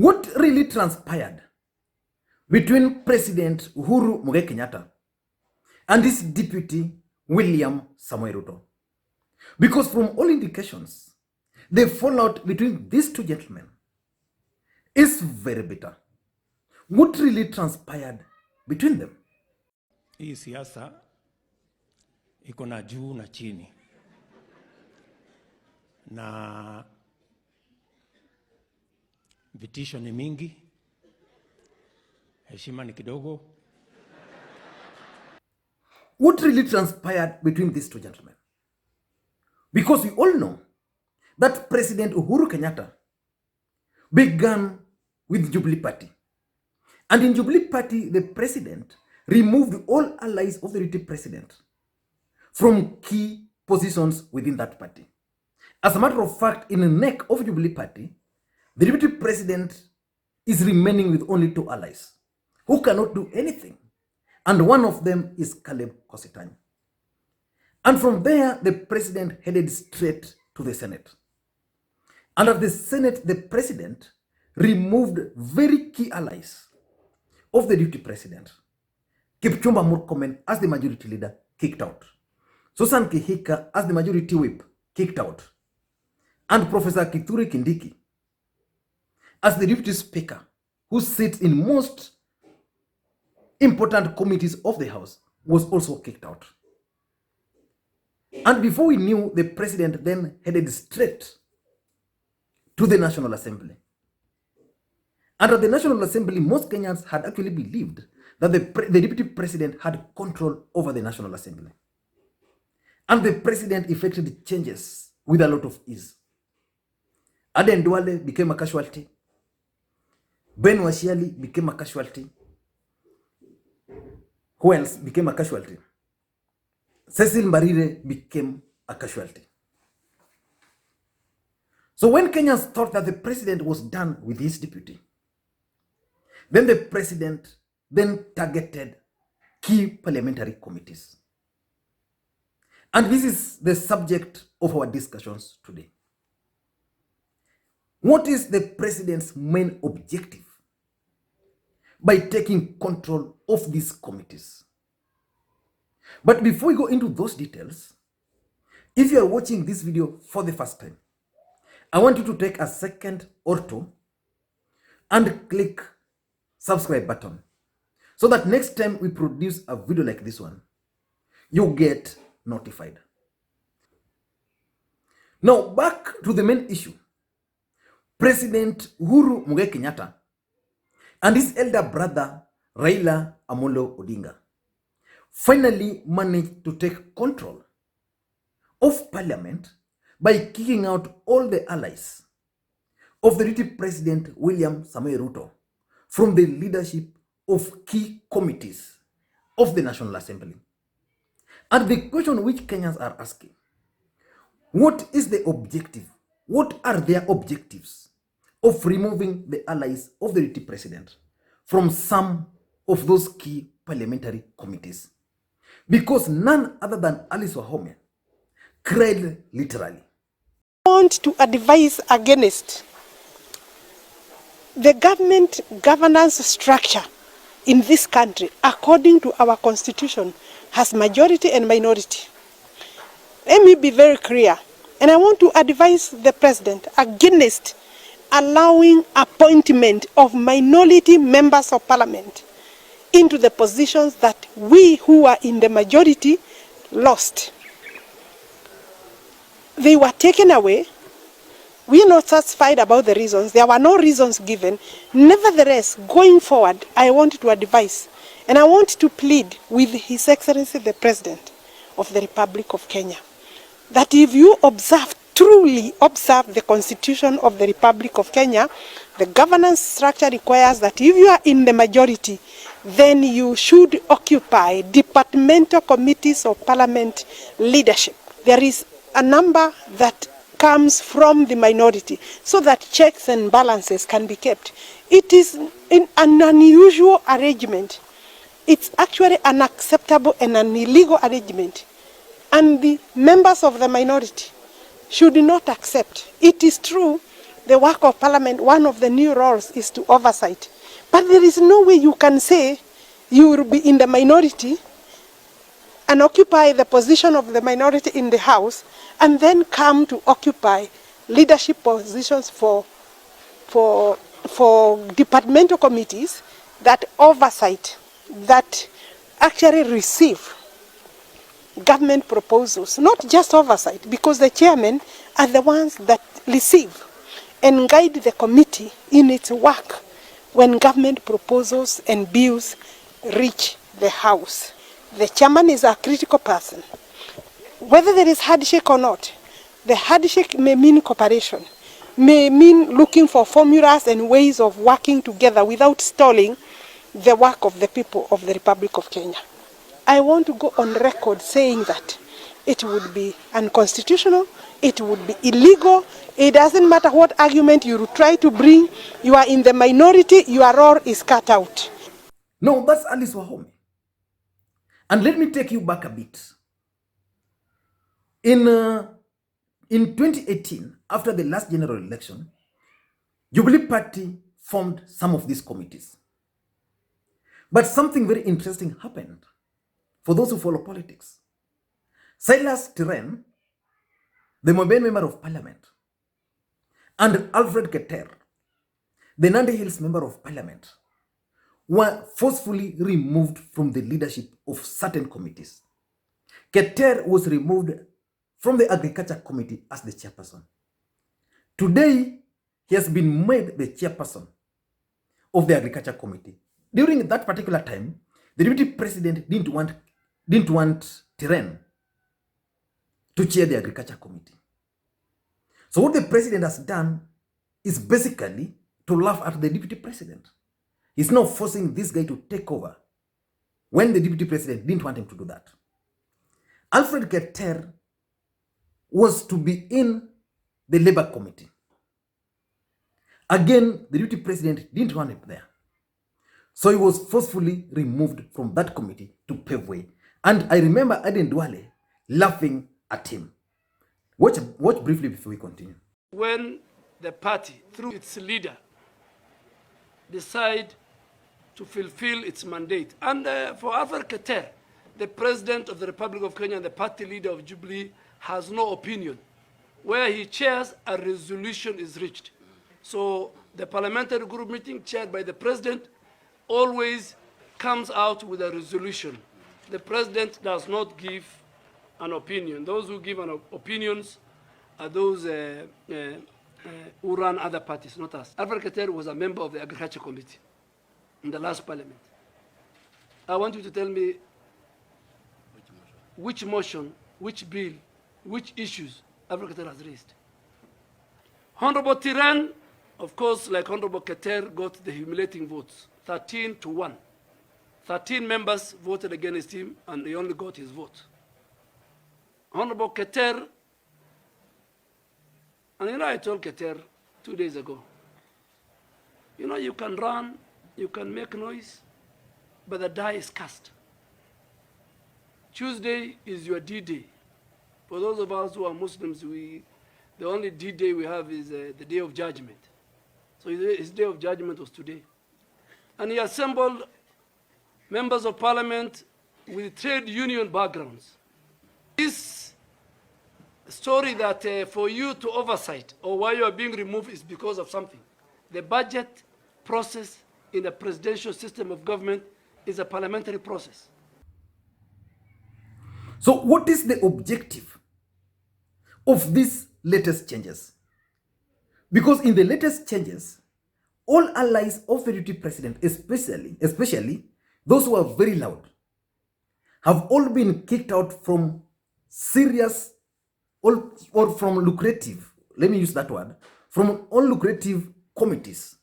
What really transpired between President Uhuru Kenyatta and his deputy William Ruto? Because from all indications, the fallout between these two gentlemen is very bitter. What really transpired between them? Hii siasa iko na juu na chini, na vitisho ni mingi, heshima ni kidogo. What really transpired between these two gentlemen? Because we all know that President Uhuru Kenyatta began with Jubilee Party. And in Jubilee Party, the president removed all allies of the deputy president from key positions within that party. As a matter of fact, in the neck of Jubilee Party, the deputy president is remaining with only 2 allies who cannot do anything. And one of them is Caleb Kositany. And from there, the president headed straight to the Senate. And at the Senate, the president removed very key allies of the deputy president. Kipchumba Murkomen, as the majority leader, kicked out. Susan Kihika, as the majority whip, kicked out. And Professor Kithure Kindiki, as the deputy speaker, who sits in most important committees of the House, was also kicked out. And before we knew, the president then headed straight to the National Assembly. And at the National Assembly, most Kenyans had actually believed that the deputy president had control over the National Assembly. And the president effected changes with a lot of ease. Aden Duale became a casualty. Ben Washiali became a casualty. Who else became a casualty? Cecil Mbarire became a casualty. So when Kenyans thought that the president was done with his deputy, then the president then targeted key parliamentary committees. And this is the subject of our discussions today. What is the president's main objective by taking control of these committees? But before we go into those details, if you are watching this video for the first time, I want you to take a second or two and click subscribe button so that next time we produce a video like this one, you get notified. Now back to the main issue. President Uhuru Kenyatta and his elder brother Raila Odinga finally managed to take control of parliament by kicking out all the allies of the deputy president William Ruto from the leadership of key committees of the National Assembly. And the question which Kenyans are asking, what is the objective? What are their objectives of removing the allies of the deputy president from some of those key parliamentary committees? Because none other than Alice Wahome cried literally. I want to advise against the government governance structure in this country, according to our constitution, has majority and minority. Let me be very clear. And I want to advise the president against allowing appointment of minority members of parliament into the positions that we who are in the majority lost. They were taken away. We are not satisfied about the reasons. There were no reasons given. Nevertheless, going forward, I want to advise and I want to plead with His Excellency the President of the Republic of Kenya that if you truly observe the Constitution of the Republic of Kenya, the governance structure requires that if you are in the majority, then you should occupy departmental committees of parliament leadership. There is a number that comes from the minority so that checks and balances can be kept. It is an unusual arrangement. It's actually unacceptable and an illegal arrangement. And the members of the minority should not accept. It is true, the work of parliament, one of the new roles is to oversight. But there is no way you can say you will be in the minority and occupy the position of the minority in the House and then come to occupy leadership positions for departmental committees that oversight, that actually receive government proposals, not just oversight, because the chairmen are the ones that receive and guide the committee in its work when government proposals and bills reach the House. The chairman is a critical person. Whether there is handshake or not, the handshake may mean cooperation, may mean looking for formulas and ways of working together without stalling the work of the people of the Republic of Kenya. I want to go on record saying that it would be unconstitutional, it would be illegal. It doesn't matter what argument you try to bring, you are in the minority, your role is cut out. No, that's Alice Wahome. And let me take you back a bit. In 2018, after the last general election, Jubilee Party formed some of these committees. But something very interesting happened for those who follow politics. Silas Tiren, the Mobile Member of Parliament, and Alfred Keter, the Nandi Hills Member of Parliament, were forcefully removed from the leadership of certain committees. Keter was removed from the Agriculture Committee as the chairperson. Today, he has been made the chairperson of the Agriculture Committee. During that particular time, the deputy president didn't want Tiren to chair the Agriculture Committee. So what the president has done is basically to laugh at the deputy president. He's now forcing this guy to take over when the deputy president didn't want him to do that. Alfred Keter was to be in the Labour Committee. Again, the deputy president didn't want him there. So he was forcefully removed from that committee to pave way. And I remember Aden Duale laughing at him. Watch briefly before we continue. When the party, through its leader, decide to fulfill its mandate. And for Alfred Keter, the President of the Republic of Kenya and the party leader of Jubilee has no opinion. Where he chairs, a resolution is reached. So the parliamentary group meeting chaired by the President always comes out with a resolution. The President does not give an opinion. Those who give opinions are those who run other parties, not us. Alfred Keter was a member of the Agriculture Committee in the last parliament. I want you to tell me which motion, which bill, which issues Alfred Keter has raised. Honorable Tiran, of course, like Honorable Keter, got the humiliating votes, 13-1. 13 members voted against him, and he only got his vote. Honorable Keter, and you know, I told Keter 2 days ago, you know, you can run, you can make noise, but the die is cast. Tuesday is your D-Day. For those of us who are Muslims, the only D-Day we have is the Day of Judgment. So his Day of Judgment was today. And he assembled members of parliament with trade union backgrounds. This story that for you to oversight or why you are being removed is because of something. The budget process in the presidential system of government is a parliamentary process. So what is the objective of these latest changes? Because in the latest changes, all allies of the deputy president, especially those who are very loud, have all been kicked out from serious or from lucrative, let me use that word, from all lucrative committees,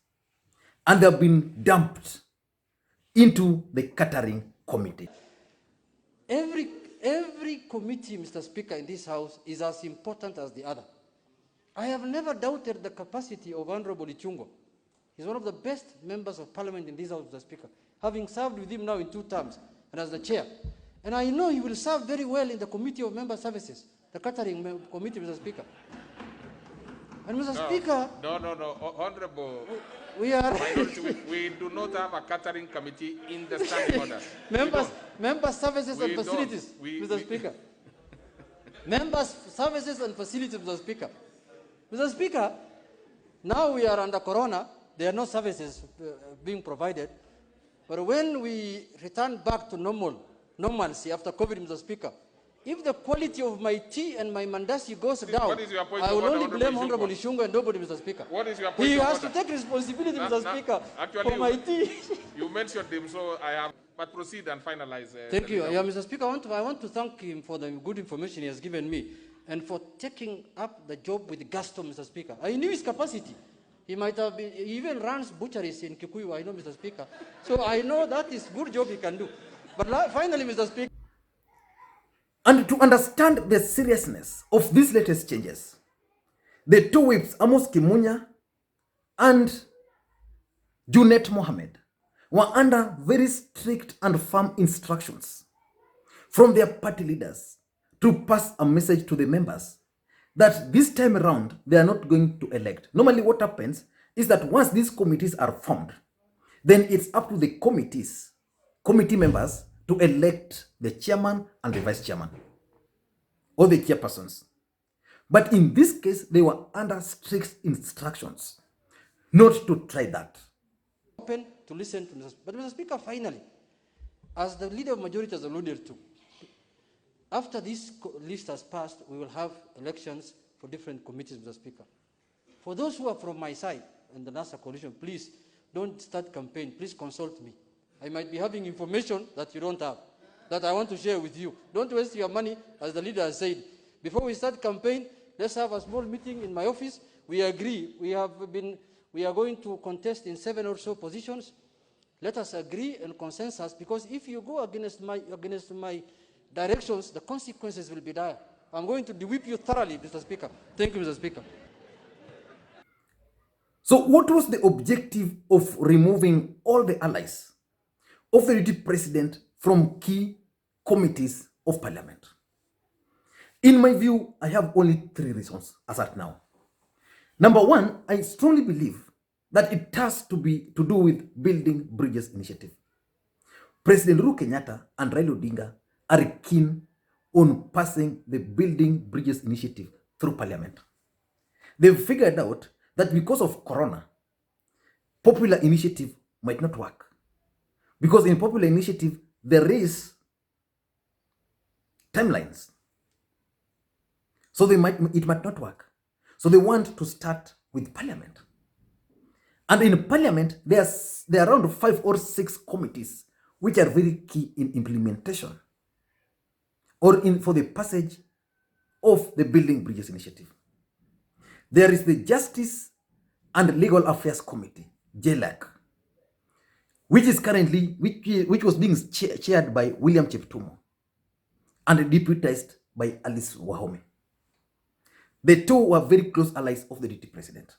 and they have been dumped into the catering committee. Every committee, Mr. Speaker, in this House is as important as the other. I have never doubted the capacity of Honorable Ichungo. He's one of the best members of parliament in this House, Mr. Speaker, having served with him now in 2 terms and as the chair. And I know he will serve very well in the Committee of Member Services, the catering committee, Mr. Speaker. And Mr. No, Speaker, Honorable we are Minority, we do not have a catering committee in the standing order. member services We and don't. facilities, Mr. Speaker. Members services and facilities, Mr. Speaker. Mr. Speaker, now we are under Corona. There are no services being provided. But when we return back to normalcy after COVID, Mr. Speaker, if the quality of my tea and my mandasi goes down, what is your point I of will order, only blame Honorable Honorable Ishunga and nobody, Mr. Speaker. What is your point He of has order? to take responsibility, Mr. Speaker, actually, for my tea. You mentioned him, so I have. But proceed and finalize. Thank the you. legal. Yeah, Mr. Speaker, I want to thank him for the good information he has given me and for taking up the job with gusto, Mr. Speaker. I knew his capacity. He might have been, he even runs butcheries in Kikuyu, I know, Mr. Speaker. So I know that is good job he can do. But finally, Mr. Speaker. And to understand the seriousness of these latest changes, the two whips, Amos Kimunya and Junet Mohammed, were under very strict and firm instructions from their party leaders to pass a message to the members that this time around they are not going to elect. Normally what happens is that once these committees are formed, then it's up to the committee members to elect the chairman and the vice chairman or the chairpersons. But in this case, they were under strict instructions not to try that. Open to listen to Mr. Speaker. But Mr. Speaker, finally, as the leader of majority has alluded to, after this list has passed, we will have elections for different committees, Mr. Speaker. For those who are from my side and the NASA coalition, please don't start campaign. Please consult me. I might be having information that you don't have, that I want to share with you. Don't waste your money, as the leader has said. Before we start campaign, let's have a small meeting in my office. We agree. We are going to contest in 7 or so positions. Let us agree and consensus, because if you go against my directions, the consequences will be dire. I'm going to whip you thoroughly, Mr. Speaker. Thank you, Mr. Speaker. So what was the objective of removing all the allies of the deputy president from key committees of parliament? In my view, I have only 3 reasons as at now. Number 1, I strongly believe that it has to do with building bridges initiative. President Uhuru Kenyatta and Raila Odinga are keen on passing the building bridges initiative through parliament. They've figured out that because of corona, popular initiative might not work. Because in popular initiative, there is timelines. So it might not work. So they want to start with parliament. And in parliament, there are around 5 or 6 committees which are very key in implementation or for the passage of the Building Bridges Initiative. There is the Justice and Legal Affairs Committee, JLAC, which is currently, which was being chaired by William Cheptumo and deputized by Alice Wahome. The two were very close allies of the deputy president.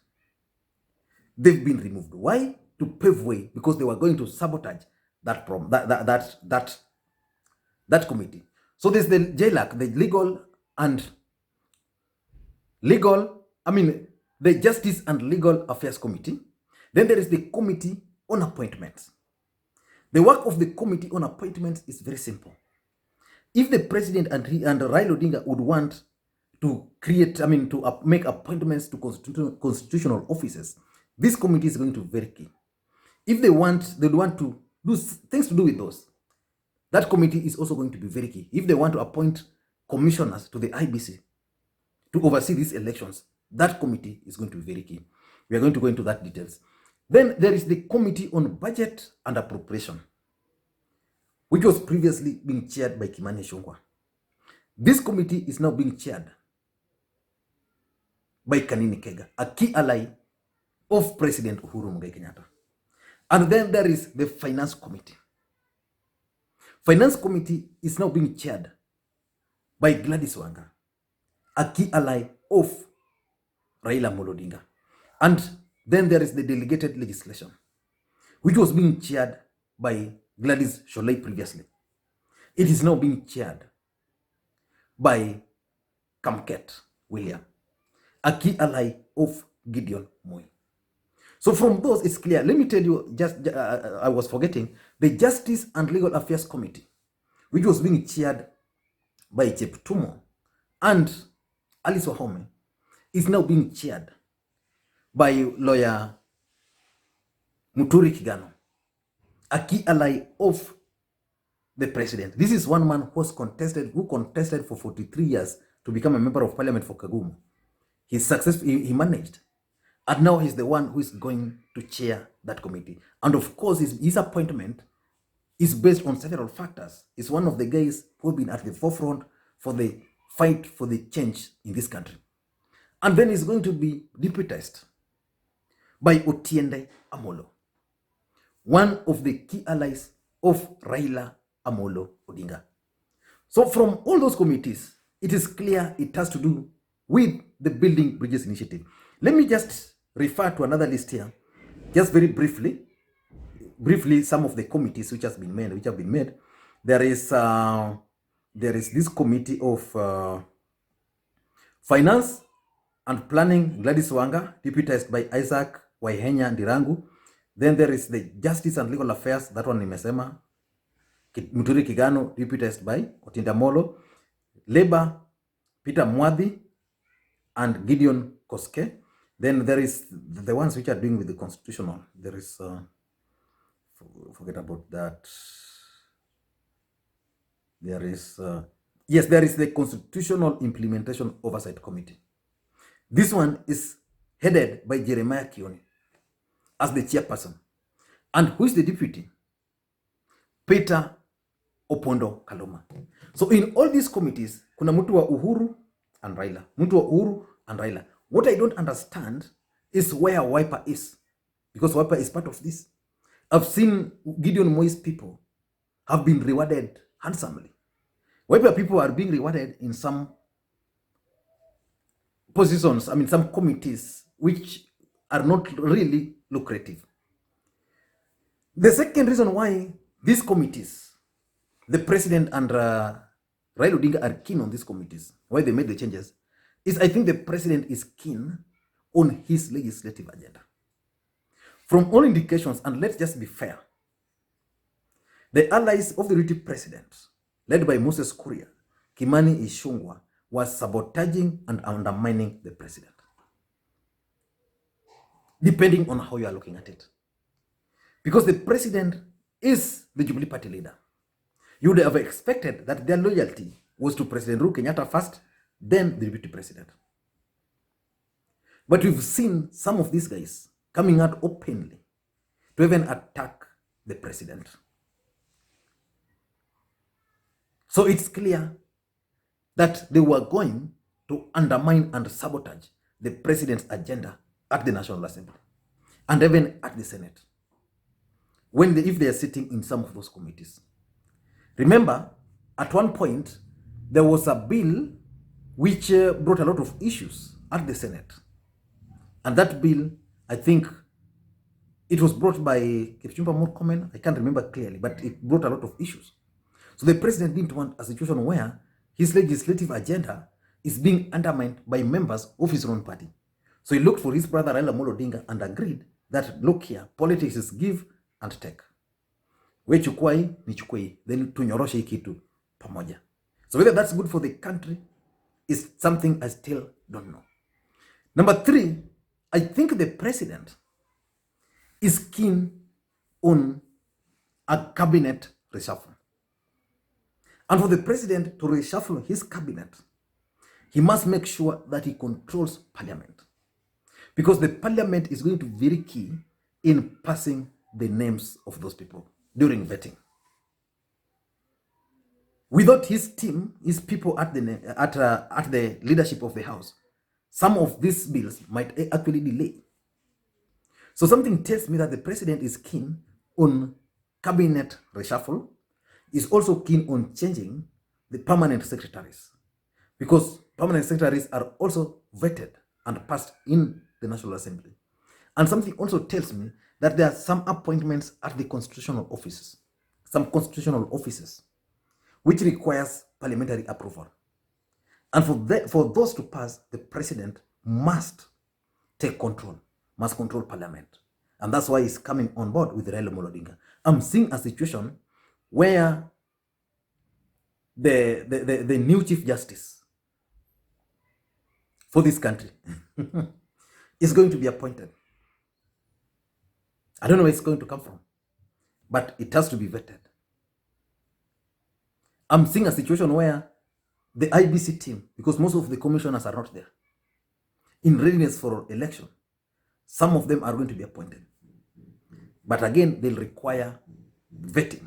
They've been removed. Why? To pave way, because they were going to sabotage that committee. So there's the JLAC, the Justice and Legal Affairs Committee. Then there is the Committee on Appointments. The work of the Committee on Appointments is very simple. If the president and Raila Odinga would want to make appointments to constitutional offices, this committee is going to be very key. If they want to do things to do with those, that committee is also going to be very key. If they want to appoint commissioners to the IBC to oversee these elections, that committee is going to be very key. We are going to go into that details. Then there is the Committee on Budget and Appropriation, which was previously being chaired by Kimani Ichung'wah. This committee is now being chaired by Kanini Kega, a key ally of President Uhuru Kenyatta. And then there is the Finance Committee. Finance Committee is now being chaired by Gladys Wanga, a key ally of Raila Odinga. And then there is the Delegated Legislation, which was being chaired by Gladys Sholei previously. It is now being chaired by Kamket William, a key ally of Gideon Moi. So from those, it's clear. Let me tell you, just I was forgetting, the Justice and Legal Affairs Committee, which was being chaired by Cheptumo and Alice Wahome, is now being chaired by lawyer Muturi Kigano, a key ally of the president. This is one man who contested for 43 years to become a member of parliament for Kagumu. He's successful, he managed. And now he's the one who is going to chair that committee. And of course, his appointment is based on several factors. He's one of the guys who have been at the forefront for the fight for the change in this country. And then he's going to be deputized by Otiende Amolo, one of the key allies of Raila Amolo Odinga. So from all those committees, it is clear it has to do with the Building Bridges Initiative. Let me just refer to another list here, just very briefly, some of the committees which have been made. There is this committee of Finance and Planning, Gladys Wanga, deputized by Isaac Waihenya Ndirangu. Then there is the Justice and Legal Affairs, that one nimesema, Muturi Kigano, deputized by Otiende Amolo. Labor, Peter Mwadhi and Gideon Koske. Then there is the ones which are doing with the constitutional. There is, forget about that. There is, yes, there is the Constitutional Implementation Oversight Committee. This one is headed by Jeremiah Kioni as the chairperson. And who is the deputy? Peter Opondo Kaluma. So in all these committees, kuna mtu wa Uhuru and Raila. Mtu wa Uhuru and Raila. What I don't understand is where Wiper is. Because Wiper is part of this. I've seen Gideon Moi's people have been rewarded handsomely. Wiper people are being rewarded in some positions, some committees which are not really lucrative. The second reason why these committees, the president and Raila Odinga are keen on these committees, why they made the changes, is I think the president is keen on his legislative agenda. From all indications, and let's just be fair, the allies of the deputy president, led by Moses Kuria, Kimani Ichung'wah, was sabotaging and undermining the president, depending on how you are looking at it. Because the president is the Jubilee Party leader. You would have expected that their loyalty was to President Uhuru Kenyatta first, then the deputy president. But we've seen some of these guys coming out openly to even attack the president. So it's clear that they were going to undermine and sabotage the president's agenda at the National Assembly and even at the Senate, if they are sitting in some of those committees. Remember, at one point, there was a bill which brought a lot of issues at the Senate. And that bill, I think, it was brought by Kipchumba Murkomen. I can't remember clearly, but it brought a lot of issues. So the president didn't want a situation where his legislative agenda is being undermined by members of his own party. So he looked for his brother Raila Odinga and agreed that, look here, politics is give and take. We chukwai ni chukwai, then tunyoroshe kitu pamoja. So whether that's good for the country is something I still don't know. Number 3, I think the president is keen on a cabinet reshuffle. And for the president to reshuffle his cabinet, he must make sure that he controls parliament. Because the parliament is going to be very key in passing the names of those people during vetting. Without his team, his people at the leadership of the House, some of these bills might actually delay. So something tells me that the president is keen on cabinet reshuffle, is also keen on changing the permanent secretaries, because permanent secretaries are also vetted and passed in the National Assembly. And something also tells me that there are some appointments at the constitutional offices, which requires parliamentary approval. And for those to pass, the president must take control, must control parliament. And that's why he's coming on board with Raila Odinga. I'm seeing a situation where the new Chief Justice for this country is going to be appointed. I don't know where it's going to come from, but it has to be vetted. I'm seeing a situation where the IBC team, because most of the commissioners are not there, in readiness for election, some of them are going to be appointed. But again, they'll require vetting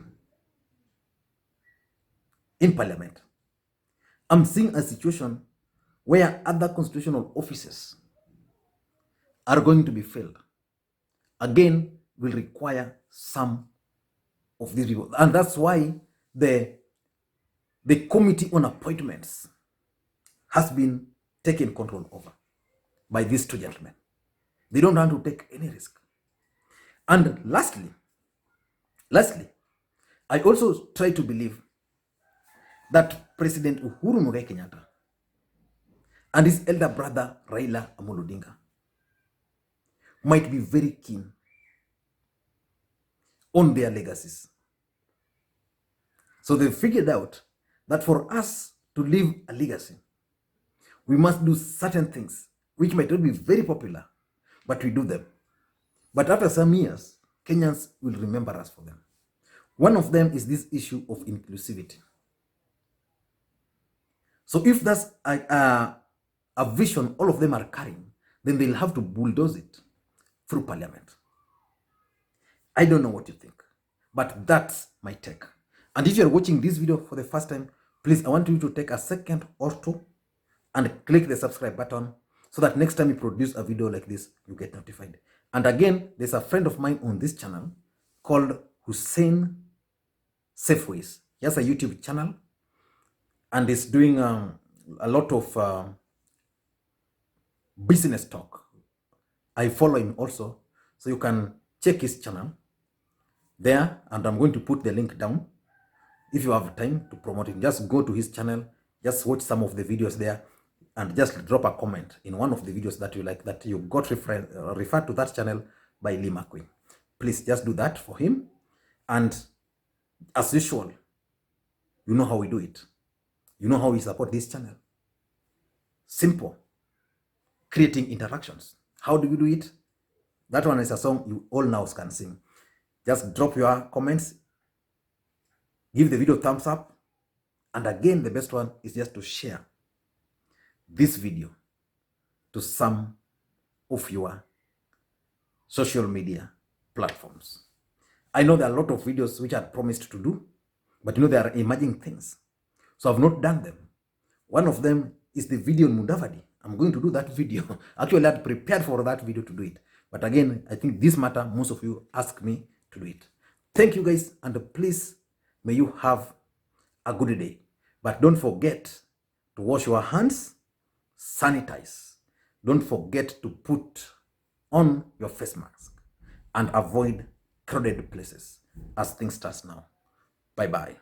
in parliament. I'm seeing a situation where other constitutional offices are going to be filled. Again, will require some of these people. And that's why the Committee on Appointments has been taken control over by these two gentlemen. They don't want to take any risk. And lastly, I also try to believe that President Uhuru Kenyatta and his elder brother Raila Odinga might be very keen on their legacies. So they figured out that for us to leave a legacy, we must do certain things which might not be very popular, but we do them. But after some years, Kenyans will remember us for them. One of them is this issue of inclusivity. So if that's a vision all of them are carrying, then they'll have to bulldoze it through parliament. I don't know what you think, but that's my take. And if you're watching this video for the first time, please, I want you to take a second or two and click the subscribe button so that next time you produce a video like this, you get notified. And again, there's a friend of mine on this channel called Hussein Safeways. He has a YouTube channel and is doing a lot of business talk. I follow him also, so you can check his channel there, and I'm going to put the link down. If you have time to promote it, just go to his channel, just watch some of the videos there, and just drop a comment in one of the videos that you like, that you got referred to that channel by Lee Makwiny. Please just do that for him. And as usual, you know how we do it. You know how we support this channel. Simple. Creating interactions. How do we do it? That one is a song you all now can sing. Just drop your comments. Give the video a thumbs up. And again, the best one is just to share this video to some of your social media platforms. I know there are a lot of videos which I promised to do, but you know, there are emerging things. So I've not done them. One of them is the video on Mudavadi. I'm going to do that video. Actually, I had prepared for that video to do it. But again, I think this matter, most of you ask me to do it. Thank you guys, and please, may you have a good day. But don't forget to wash your hands, sanitize. Don't forget to put on your face mask and avoid crowded places as things start now. Bye-bye.